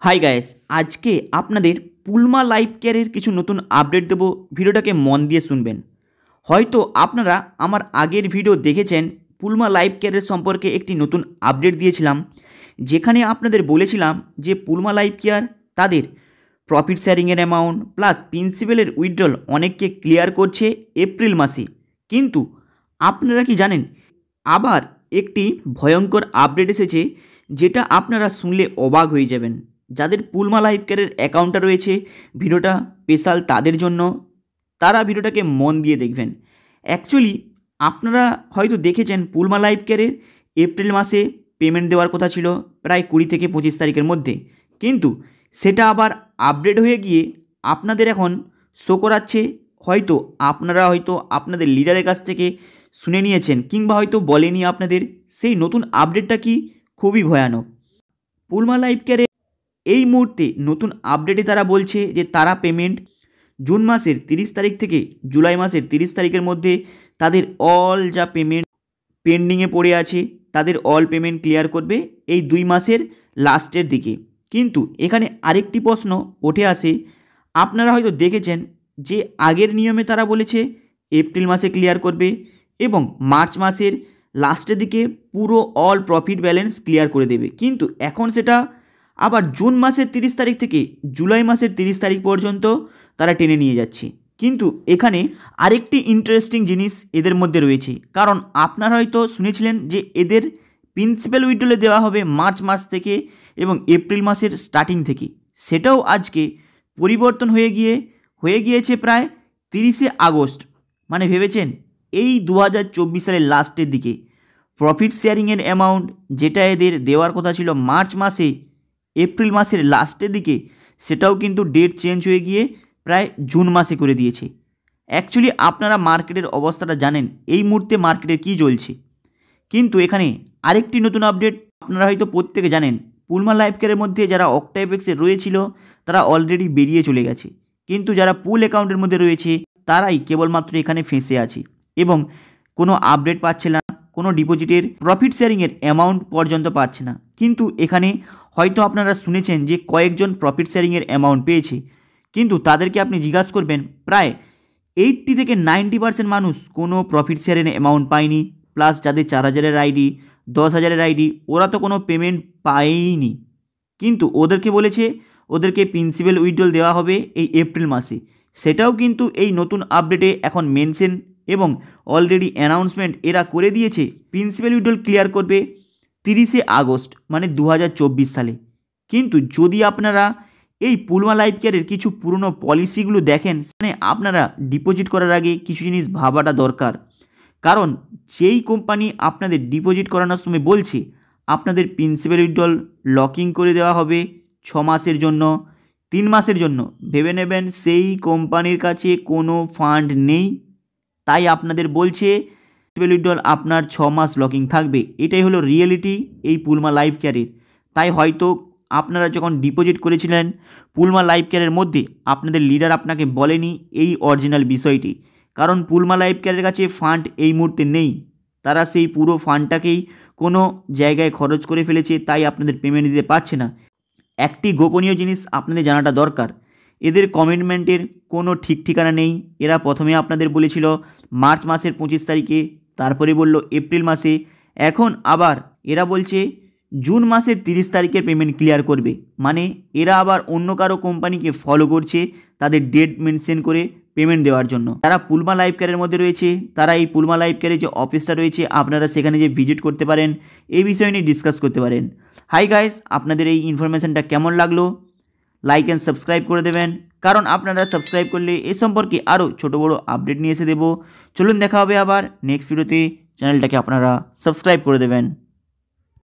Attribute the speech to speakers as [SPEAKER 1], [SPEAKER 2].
[SPEAKER 1] Hi guys, আজকে আপনাদের পুলমা life কেয়ারের কিছু নতুন আপডেট দেবো। ভিডিওটাকে মন দিয়ে শুনবেন। হয়তো আপনারা আমার আগের ভিডিও দেখেছেন, পুলমা লাইফ কেয়ারের সম্পর্কে একটি নতুন আপডেট দিয়েছিলাম, যেখানে আপনাদের বলেছিলাম যে পুলমা লাইফ কেয়ার তাদের প্রফিট শেয়ারিংয়ের অ্যামাউন্ট প্লাস প্রিন্সিপালের উইথড্রল অনেককে ক্লিয়ার করছে এপ্রিল মাসে। কিন্তু আপনারা কি জানেন, আবার একটি ভয়ঙ্কর আপডেট এসেছে, যেটা আপনারা শুনলে অবাক হয়ে যাবেন। যাদের পুলমা লাইফ কেয়ারের অ্যাকাউন্টটা রয়েছে, ভিডিওটা স্পেশাল তাদের জন্য, তারা ভিডিওটাকে মন দিয়ে দেখবেন। অ্যাকচুয়ালি আপনারা হয়তো দেখেছেন পুলমা লাইফ কেয়ারের এপ্রিল মাসে পেমেন্ট দেওয়ার কথা ছিল প্রায় 20 থেকে 25 তারিখের মধ্যে, কিন্তু সেটা আবার আপডেট হয়ে গিয়ে আপনাদের এখন শো করাচ্ছে। হয়তো আপনারা আপনাদের লিডারের কাছ থেকে শুনে নিয়েছেন, কিংবা হয়তো বলেনি আপনাদের। সেই নতুন আপডেটটা কি খুবই ভয়ানক। পুলমা লাইফ কেয়ারে এই মুহূর্তে নতুন আপডেটে তারা বলছে যে তারা পেমেন্ট জুন মাসের 30 তারিখ থেকে জুলাই মাসের 30 তারিখের মধ্যে তাদের অল যা পেমেন্ট পেন্ডিংয়ে পড়ে আছে তাদের অল পেমেন্ট ক্লিয়ার করবে এই 2 মাসের লাস্টের দিকে। কিন্তু এখানে আরেকটি প্রশ্ন উঠে আসে, আপনারা হয়তো দেখেছেন যে আগের নিয়মে তারা বলেছে এপ্রিল মাসে ক্লিয়ার করবে এবং মার্চ মাসের লাস্টের দিকে পুরো অল প্রফিট ব্যালেন্স ক্লিয়ার করে দেবে, কিন্তু এখন সেটা আবার জুন মাসের 30 তারিখ থেকে জুলাই মাসের 30 তারিখ পর্যন্ত তারা টেনে নিয়ে যাচ্ছে। কিন্তু এখানে আরেকটি ইন্টারেস্টিং জিনিস এদের মধ্যে রয়েছে, কারণ আপনারা হয়তো শুনেছিলেন যে এদের প্রিন্সিপাল উইথড্রলে দেওয়া হবে মার্চ মাস থেকে এবং এপ্রিল মাসের স্টার্টিং থেকে। সেটাও আজকে পরিবর্তন হয়ে গিয়েছে প্রায় 30শে আগস্ট। মানে ভেবেছেন এই 2024 সালের লাস্টের দিকে প্রফিট শেয়ারিংয়ের অ্যামাউন্ট যেটা এদের দেওয়ার কথা ছিল মার্চ মাসে এপ্রিল মাসের লাস্টের দিকে, সেটাও কিন্তু ডেট চেঞ্জ হয়ে গিয়ে প্রায় জুন মাসে করে দিয়েছে। অ্যাকচুয়ালি আপনারা মার্কেটের অবস্থাটা জানেন, এই মুহূর্তে মার্কেটে কী চলছে। কিন্তু এখানে আরেকটি নতুন আপডেট আপনারা হয়তো প্রত্যেকে জানেন, পুলমা লাইফ কেয়ারের মধ্যে যারা অক্টাইপেক্সে রয়েছিল তারা অলরেডি বেরিয়ে চলে গেছে, কিন্তু যারা পুল অ্যাকাউন্টের মধ্যে রয়েছে তারাই কেবলমাত্র এখানে ফেঁসে আছে এবং কোনো আপডেট পাচ্ছে না, কোনো ডিপোজিটের প্রফিট শেয়ারিংয়ের অ্যামাউন্ট পর্যন্ত পাচ্ছে না। কিন্তু এখানে হয়তো আপনারা শুনেছেন যে কয়েকজন প্রফিট শেয়ারিংয়ের অ্যামাউন্ট পেয়েছে, কিন্তু তাদেরকে আপনি জিজ্ঞাসা করবেন প্রায় 80 থেকে 90% মানুষ কোনো প্রফিট শেয়ারের অ্যামাউন্ট পায়নি। প্লাস যাদের 4000-এর আইডি 10,000-এর আইডি ওরা তো কোনো পেমেন্ট পায়নি, কিন্তু ওদেরকে বলেছে ওদেরকে প্রিন্সিপাল উইথড্রল দেওয়া হবে এই এপ্রিল মাসে। সেটাও কিন্তু এই নতুন আপডেটে এখন মেনশন এবং অলরেডি অ্যানাউন্সমেন্ট এরা করে দিয়েছে, প্রিন্সিপাল উইথড্রল ক্লিয়ার করবে 30শে আগস্ট মানে 2024 সালে। কিন্তু যদি আপনারা এই পুলমা লাইফ কেয়ারের কিছু পুরনো পলিসিগুলো দেখেন, মানে আপনারা ডিপোজিট করার আগে কিছু জিনিস ভাবাটা দরকার। কারণ যেই কোম্পানি আপনাদের ডিপোজিট করানোর সময় বলছে আপনাদের প্রিন্সিপাল উইথড্রল লকিং করে দেওয়া হবে 6 মাসের জন্য, 3 মাসের জন্য, ভেবে নেবেন সেই কোম্পানির কাছে কোনো ফান্ড নেই, তাই আপনাদের বলছে প্রিন্সিপাল উইথড্রল আপনার 6 মাস লকিং থাকবে। এটাই হলো রিয়েলিটি এই পুলমা লাইফ কেয়ারের। তাই হয়তো আপনারা যখন ডিপোজিট করেছিলেন পুলমা লাইফ কেয়ারের মধ্যে আপনাদের লিডার আপনাকে বলেনি এই অরিজিনাল বিষয়টি, কারণ পুলমা লাইফ কেয়ারের কাছে ফান্ড এই মুহূর্তে নেই। তারা সেই পুরো ফান্ডটাকেই কোনো জায়গায় খরচ করে ফেলেছে, তাই আপনাদের পেমেন্ট দিতে পারছে না। একটি গোপনীয় জিনিস আপনাদের জানাটা দরকার, এদের কমিটমেন্টের কোনো ঠিক ঠিকানা নেই। এরা প্রথমে আপনাদের বলেছিল মার্চ মাসের 25 তারিখে, তারপরে বলল এপ্রিল মাসে, এখন আবার এরা বলছে জুন মাসের 30 তারিখের পেমেন্ট ক্লিয়ার করবে। মানে এরা আবার অন্য কারো কোম্পানিকে ফলো করছে তাদের ডেট মেনশন করে পেমেন্ট দেওয়ার জন্য। যারা পুলমা লাইফ কেয়ারের মধ্যে রয়েছে তারা এই পুলমা লাইফ কেয়ারের যে অফিসটা রয়েছে আপনারা সেখানে যে ভিজিট করতে পারেন, এই বিষয় নিয়ে ডিসকাস করতে পারেন। হাই গাইস, আপনাদের এই ইনফরমেশনটা কেমন লাগলো? লাইক অ্যান্ড সাবস্ক্রাইব করে দেবেন, কারণ আপনারা সাবস্ক্রাইব করলে এ সম্পর্কে আরও ছোটো বড়ো আপডেট নিয়ে এসে দেবো। চলুন দেখা হবে আবার নেক্সট ভিডিওতে, চ্যানেলটাকে আপনারা সাবস্ক্রাইব করে দেবেন।